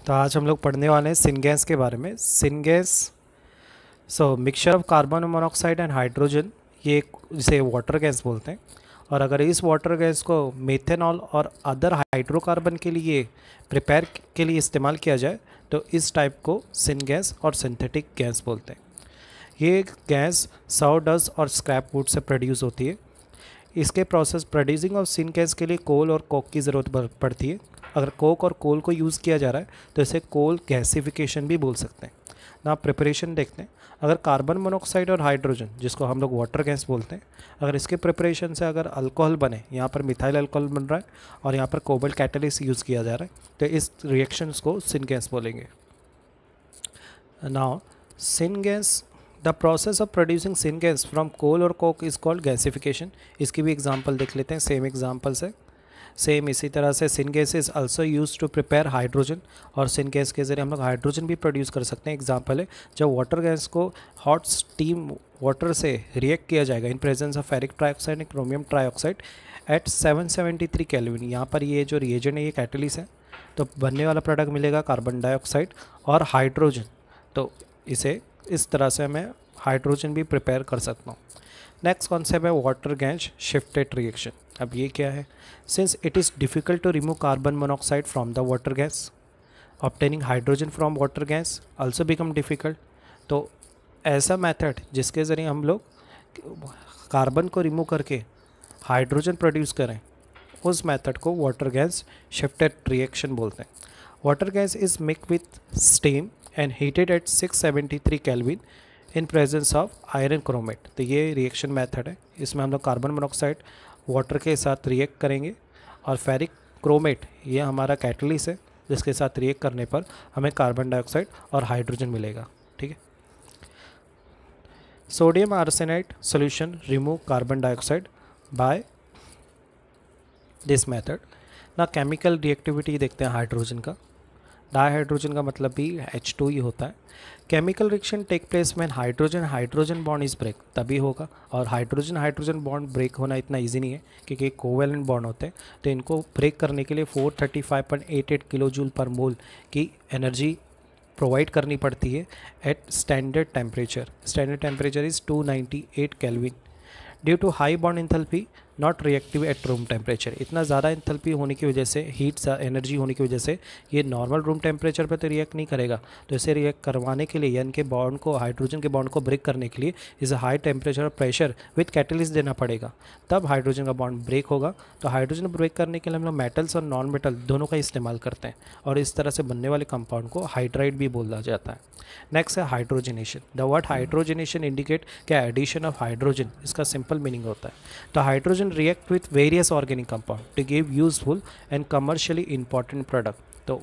तो आज हम लोग पढ़ने वाले हैं सिनगैस के बारे में। Syngas mixture of carbon monoxide and hydrogen, ये इसे वाटर गैस बोलते हैं। और अगर इस वाटर गैस को मेथेनॉल और अदर हाइड्रोकार्बन के लिए प्रिपेयर के लिए इस्तेमाल किया जाए तो इस टाइप को सिनगैस और सिंथेटिक गैस बोलते हैं। ये गैस सॉडस्ट और स्क्रैप वुड से प्रोड्यूस होती है। इसके प्रोसेस प्रोड्यूसिंग ऑफ सिनगैस के लिए कोल और कोक की ज़रूरत पड़ती है। अगर कोक और कोल को यूज़ किया जा रहा है तो इसे कोल गैसिफिकेशन भी बोल सकते हैं ना। प्रिपरेशन देखते हैं। अगर कार्बन मोनोऑक्साइड और हाइड्रोजन, जिसको हम लोग वाटर गैस बोलते हैं, अगर इसके प्रिपरेशन से अगर अल्कोहल बने, यहाँ पर मिथाइल अल्कोहल बन रहा है और यहाँ पर कोबाल्ट कैटलिस्ट यूज़ किया जा रहा है, तो इस रिएक्शंस को सिनगैस बोलेंगे। Now syngas, the process of producing syngas from coal और कोक इज़ कॉल्ड गैसिफिकेशन। इसकी भी एग्जांपल देख लेते हैं, सेम एग्जांपल से। सेम इसी तरह से syngas is also use to prepare hydrogen, और सिनगैस के ज़रिए हम लोग हाइड्रोजन भी प्रोड्यूस कर सकते हैं। एग्जांपल है, जब वाटर गैस को हॉट स्टीम वाटर से रिएक्ट किया जाएगा in presence of ferric trioxide and chromium trioxide at 773 kelvin. यहाँ पर ये जो रिएजेंट है ये कैटलिस्ट है, तो बनने वाला प्रोडक्ट मिलेगा कार्बन डाइऑक्साइड और हाइड्रोजन। तो इसे इस तरह से मैं हाइड्रोजन भी प्रिपेयर कर सकता हूँ। नेक्स्ट कॉन्सेप्ट है वाटर गैस शिफ्टेड रिएक्शन। अब ये क्या है? Since it is difficult to remove carbon monoxide from the water gas, obtaining hydrogen from water gas also become difficult. तो ऐसा मेथड जिसके ज़रिए हम लोग कार्बन को रिमूव करके हाइड्रोजन प्रोड्यूस करें, उस मेथड को वाटर गैस शिफ्टेड रिएक्शन बोलते हैं। Water gas is mix with steam and heated at 673 kelvin in presence of iron chromate. तो ये रिएक्शन मेथड है। इसमें हम लोग कार्बन मोनोऑक्साइड वाटर के साथ रिएक्ट करेंगे और फेरिक क्रोमेट, ये हमारा कैटलिस्ट है, जिसके साथ रिएक्ट करने पर हमें कार्बन डाइऑक्साइड और हाइड्रोजन मिलेगा। ठीक है। Sodium arsenide solution remove carbon dioxide by this method. ना केमिकल रिएक्टिविटी देखते हैं हाइड्रोजन का। डाइहाइड्रोजन का मतलब भी H2 ही होता है। केमिकल रिएक्शन टेक प्लेस में hydrogen hydrogen bond is break, तभी होगा। और हाइड्रोजन हाइड्रोजन बॉन्ड ब्रेक होना इतना इजी नहीं है, क्योंकि कोवैलेंट बॉन्ड होते हैं। तो इनको ब्रेक करने के लिए 435.88 किलो जूल पर मोल की एनर्जी प्रोवाइड करनी पड़ती है at standard temperature. Standard temperature is 298 kelvin. Due to high bond enthalpy not reactive at room temperature. इतना ज़्यादा इंथैल्पी होने की वजह से, हीट एनर्जी होने की वजह से ये नॉर्मल रूम टेम्परेचर पर तो रिएक्ट नहीं करेगा। तो इसे रिएक्ट करवाने के लिए, यानी कि बॉन्ड को, हाइड्रोजन के बॉन्ड को ब्रेक करने के लिए इसे हाई टेम्परेचर और प्रेशर विथ कैटलिस्ट देना पड़ेगा, तब हाइड्रोजन का बॉन्ड ब्रेक होगा। तो हाइड्रोजन ब्रेक करने के लिए हम लोग मेटल्स और नॉन मेटल दोनों का इस्तेमाल करते हैं, और इस तरह से बनने वाले कंपाउंड को हाइड्राइड भी बोला जाता है। नेक्स्ट है hydrogenation. The word hydrogenation indicate क्या? एडिशन ऑफ हाइड्रोजन, इसका सिंपल मीनिंग होता है। तो hydrogen react with various organic compound to give useful and commercially important product. तो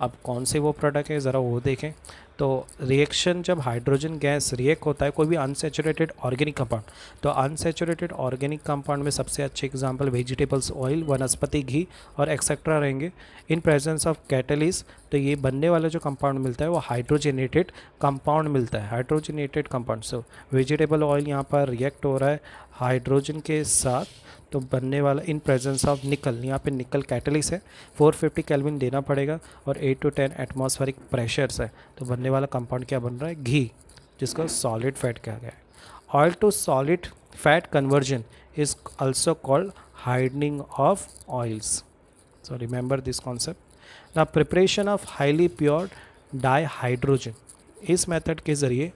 अब कौन से वो प्रोडक्ट है ज़रा वो देखें। तो रिएक्शन, जब हाइड्रोजन गैस रिएक्ट होता है कोई भी अनसैचुरेटेड ऑर्गेनिक कंपाउंड, तो अनसैचुरेटेड ऑर्गेनिक कंपाउंड में सबसे अच्छे एग्जांपल वेजिटेबल्स ऑयल, वनस्पति घी और एक्सेट्रा रहेंगे इन प्रेजेंस ऑफ कैटलिस्ट। तो ये बनने वाला जो कंपाउंड मिलता है वो हाइड्रोजनेटेड कंपाउंड मिलता है, हाइड्रोजनेटेड कंपाउंड। सो वेजिटेबल ऑयल यहाँ पर रिएक्ट हो रहा है हाइड्रोजन के साथ, तो बनने वाला इन प्रेजेंस ऑफ निकल, यहाँ पे निकल कैटलिस्ट है, 450 केल्विन देना पड़ेगा और 8 to 10 एटमॉस्फेरिक प्रेशर्स है। तो बनने वाला कंपाउंड क्या बन रहा है? घी, जिसको सॉलिड फैट कहा गया है। Oil to solid fat conversion is also called hardening of oils. So remember this concept. The preparation of highly pure dihydrogen, इस मेथड के ज़रिए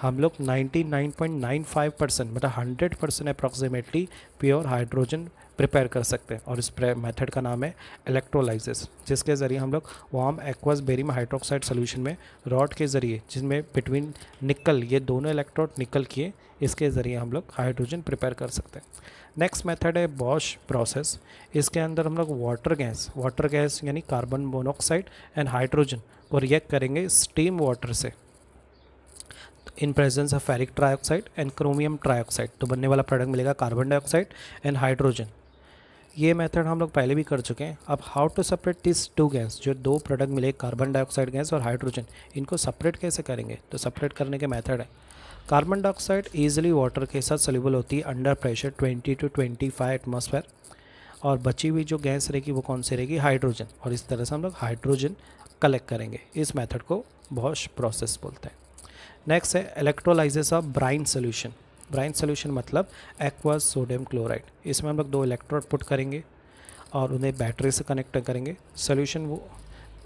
हम लोग 99.95% मतलब 100% अप्रॉक्सीमेटली प्योर हाइड्रोजन प्रिपेयर कर सकते हैं। और इस मेथड का नाम है इलेक्ट्रोलाइसिस, जिसके ज़रिए हम लोग warm aqueous barium hydroxide solution में रॉड के ज़रिए, जिसमें बिटवीन निकल, ये दोनों इलेक्ट्रोड निकल किए, इसके ज़रिए हम लोग हाइड्रोजन प्रिपेयर कर सकते हैं। नेक्स्ट मेथड है बॉश प्रोसेस। इसके अंदर हम लोग वाटर गैस यानी कार्बन मोनोऑक्साइड एंड हाइड्रोजन को रिएक्ट करेंगे स्टीम वाटर से in presence of ferric trioxide and chromium trioxide. तो बनने वाला प्रोडक्ट मिलेगा कार्बन डाइऑक्साइड एंड हाइड्रोजन। ये मेथड हम लोग पहले भी कर चुके हैं। अब how to separate this two gas, जो दो प्रोडक्ट मिले कार्बन डाइऑक्साइड गैस और हाइड्रोजन, इनको सेपरेट कैसे करेंगे? तो सेपरेट करने के मेथड है, कार्बन डाइऑक्साइड ईजिली वाटर के साथ सोल्यूबल होती है अंडर प्रेशर 20 to 25 एटमॉस्फेयर, और बची हुई जो गैस रहेगी वो कौन सी रहेगी? हाइड्रोजन। और इस तरह से हम लोग हाइड्रोजन कलेक्ट करेंगे। इस मेथड को बॉश प्रोसेस बोलते हैं। नेक्स्ट है electrolysis of brine solution. Brine solution मतलब एक्वस सोडियम क्लोराइड। इसमें हम लोग 2 इलेक्ट्रोड पुट करेंगे और उन्हें बैटरी से कनेक्ट करेंगे। सोल्यूशन वो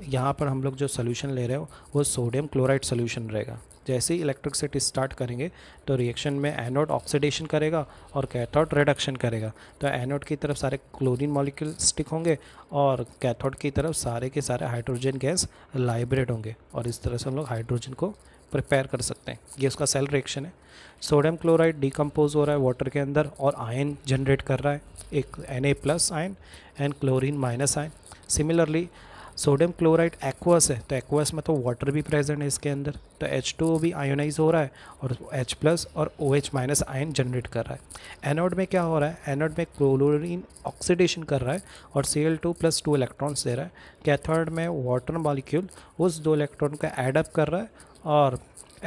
यहाँ पर हम लोग जो सोल्यूशन ले रहे हो वो सोडियम क्लोराइड सोल्यूशन रहेगा। जैसे ही इलेक्ट्रिसिटी स्टार्ट करेंगे तो रिएक्शन में एनोड ऑक्सीडेशन करेगा और कैथोड रिडक्शन करेगा। तो एनोड की तरफ सारे क्लोरीन मॉलिक्यूल स्टिक होंगे और कैथोड की तरफ सारे के सारे हाइड्रोजन गैस लाइब्रेट होंगे और इस तरह से हम लोग हाइड्रोजन को प्रिपेयर कर सकते हैं। ये उसका सेल रिएक्शन है। सोडियम क्लोराइड डिकम्पोज हो रहा है वाटर के अंदर और आयन जनरेट कर रहा है, एक Na+ ion and chlorine minus ion. Similarly sodium chloride aqueous है, तो एक्वस में तो वाटर भी प्रेजेंट है इसके अंदर, तो H2O भी आयोनाइज हो रहा है और H+ और OH- आयन जनरेट कर रहा है। एनोड में क्या हो रहा है, एनोड में क्लोरीन ऑक्सीडेशन कर रहा है और Cl2+ 2 इलेक्ट्रॉन्स दे रहा है। कैथोड में वाटर मॉलिक्यूल उस 2 इलेक्ट्रॉन का एडअप कर रहा है और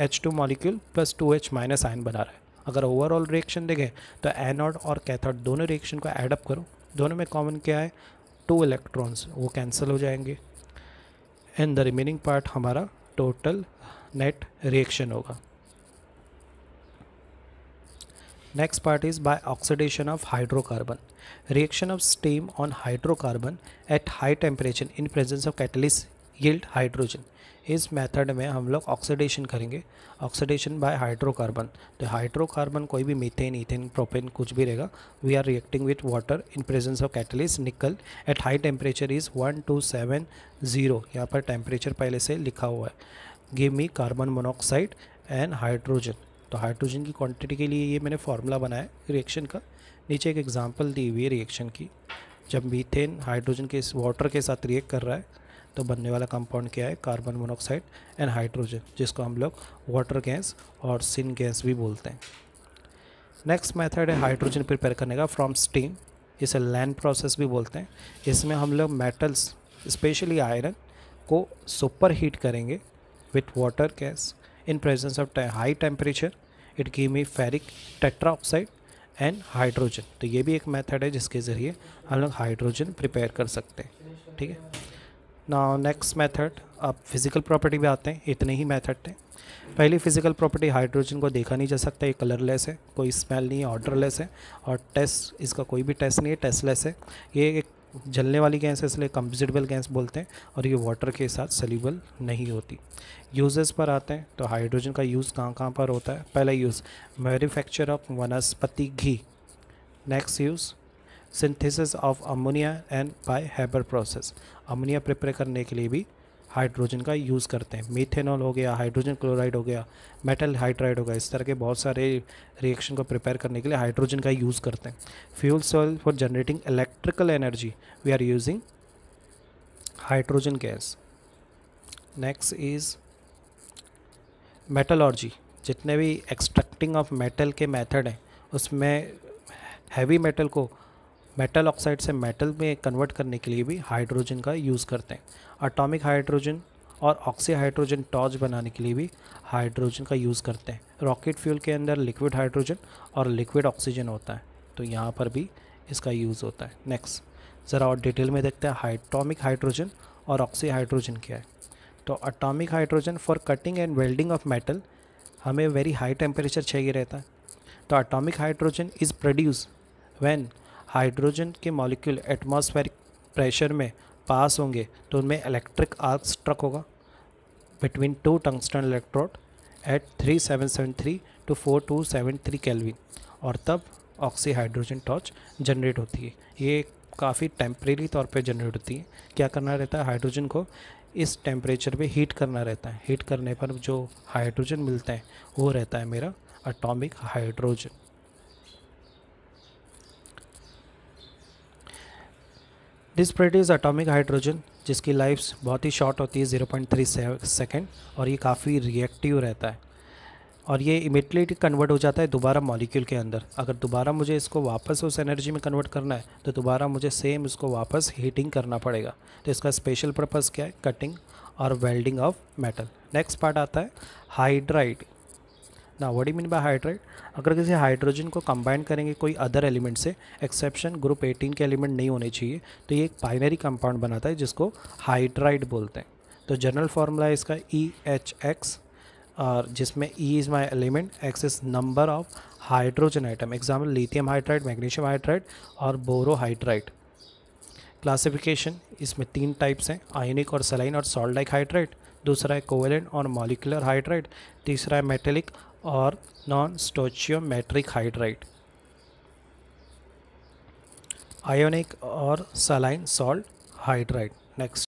H2 molecule plus 2H- ion बना रहा है। अगर ओवरऑल रिएक्शन देखें तो एनोड और कैथोड दोनों रिएक्शन को एडअप करो, दोनों में कॉमन क्या है, 2 इलेक्ट्रॉन्स, वो कैंसिल हो जाएंगे एंड द रिमेनिंग पार्ट हमारा टोटल नेट रिएक्शन होगा। Next part is by oxidation of hydrocarbon. Reaction of steam on hydrocarbon at high temperature in presence of catalyst yield hydrogen. इस method में हम लोग oxidation करेंगे, oxidation by hydrocarbon. तो hydrocarbon कोई भी मीथेन, इथेन, प्रोपेन कुछ भी रहेगा। We are reacting with water in presence of catalyst nickel at high temperature is 1270। यहाँ पर टेम्परेचर पहले से लिखा हुआ है। Give me carbon monoxide and hydrogen. तो हाइड्रोजन की क्वांटिटी के लिए ये मैंने फार्मूला बनाया है रिएक्शन का। नीचे एक एग्जांपल दी हुई है रिएक्शन की। जब मीथेन हाइड्रोजन के वाटर के साथ रिएक्ट कर रहा है तो बनने वाला कंपाउंड क्या है, कार्बन मोनोऑक्साइड एंड हाइड्रोजन, जिसको हम लोग वाटर गैस और सिन गैस भी बोलते हैं। नेक्स्ट मेथड है हाइड्रोजन प्रिपेयर करने का फ्रॉम स्टीम। इसे लैंड प्रोसेस भी बोलते हैं। इसमें हम लोग मेटल्स स्पेशली आयरन को सुपर हीट करेंगे with water gas in presence of high temperature. It give me ferric tetroxide and hydrogen. तो ये भी एक मेथड है जिसके ज़रिए हम लोग हाइड्रोजन प्रिपेयर कर सकते हैं। ठीक है, नाउ नेक्स्ट मेथड, अब फिज़िकल प्रॉपर्टी भी आते हैं। इतने ही मेथड थे। पहली फिज़िकल प्रॉपर्टी, हाइड्रोजन को देखा नहीं जा सकता, ये कलरलेस है, कोई स्मेल नहीं है, ऑर्डरलेस है और टेस्ट, इसका कोई भी टेस्ट नहीं है, टेस्टलेस है। ये एक जलने वाली गैस है इसलिए कंपोजिबल गैस बोलते हैं और ये वाटर के साथ सल्यूबल नहीं होती। यूजेस पर आते हैं तो हाइड्रोजन का यूज़ कहाँ कहाँ पर होता है। पहला use manufacture of vanaspati ghee. Next use synthesis of ammonia and by Haber process. Ammonia prepare करने के लिए भी हाइड्रोजन का यूज़ करते हैं। मीथेनॉल हो गया, हाइड्रोजन क्लोराइड हो गया, मेटल हाइड्राइड हो गया, इस तरह के बहुत सारे रिएक्शन को प्रिपेयर करने के लिए हाइड्रोजन का यूज़ करते हैं। Fuel cell for generating electrical energy we are using hydrogen gas. Next is metallurgy. जितने भी एक्सट्रैक्टिंग ऑफ मेटल के मेथड हैं उसमें हैवी मेटल को मेटल ऑक्साइड से मेटल में कन्वर्ट करने के लिए भी हाइड्रोजन का यूज़ करते हैं। एटॉमिक हाइड्रोजन और ऑक्सी हाइड्रोजन टॉर्च बनाने के लिए भी हाइड्रोजन का यूज़ करते हैं। रॉकेट फ्यूल के अंदर लिक्विड हाइड्रोजन और लिक्विड ऑक्सीजन होता है, तो यहाँ पर भी इसका यूज़ होता है। नेक्स्ट ज़रा और डिटेल में देखते हैं एटॉमिक हाइड्रोजन और ऑक्सी हाइड्रोजन क्या है। तो atomic hydrogen for cutting and welding of metal हमें वेरी हाई टेम्परेचर चाहिए रहता है। तो atomic hydrogen is produce when hydrogen के मॉलिक्यूल एटमॉस्फेरिक प्रेशर में पास होंगे तो उनमें इलेक्ट्रिक आर्क स्ट्रक होगा between 2 tungsten electrode at 3773 to 4273 kelvin और तब ऑक्सी हाइड्रोजन टॉर्च जनरेट होती है। ये काफ़ी टेम्परेरी तौर पे जनरेट होती है। क्या करना रहता है, हाइड्रोजन को इस टेम्परेचर पे हीट करना रहता है। हीट करने पर जो हाइड्रोजन मिलता है वो रहता है मेरा atomic hydrogen. This produce atomic hydrogen जिसकी लाइफ बहुत ही शॉर्ट होती है 0.3 सेकेंड और ये काफ़ी रिएक्टिव रहता है और ये इमीडिएटली कन्वर्ट हो जाता है दोबारा मॉलिक्यूल के अंदर। अगर दोबारा मुझे इसको वापस उस एनर्जी में कन्वर्ट करना है तो दोबारा मुझे सेम इसको वापस हीटिंग करना पड़ेगा। तो इसका स्पेशल पर्पज़ क्या है, कटिंग और welding of metal. Next part आता है हाइड्राइड। ना what do mean by hydride, अगर किसी हाइड्रोजन को कंबाइन करेंगे कोई अदर एलिमेंट से, एक्सेप्शन ग्रुप 18 के एलिमेंट नहीं होने चाहिए, तो ये एक बाइनरी कंपाउंड बनाता है जिसको हाइड्राइड बोलते हैं। तो जनरल फार्मूला है इसका EHX, और जिसमें E is my element, X is number of hydrogen atom, example lithium hydride, magnesium hydride और बोरोहाइड्राइड। क्लासिफिकेशन इसमें 3 टाइप्स हैं, आयनिक और सलाइन और सॉल्ट लाइक हाइड्राइड, दूसरा है कोवेलेंट और मॉलिकुलर हाइड्राइड, तीसरा है मेटेलिक और नॉन स्टोचियोमेट्रिक हाइड्राइड। आयोनिक और सलाइन सॉल्ट हाइड्राइड। नेक्स्ट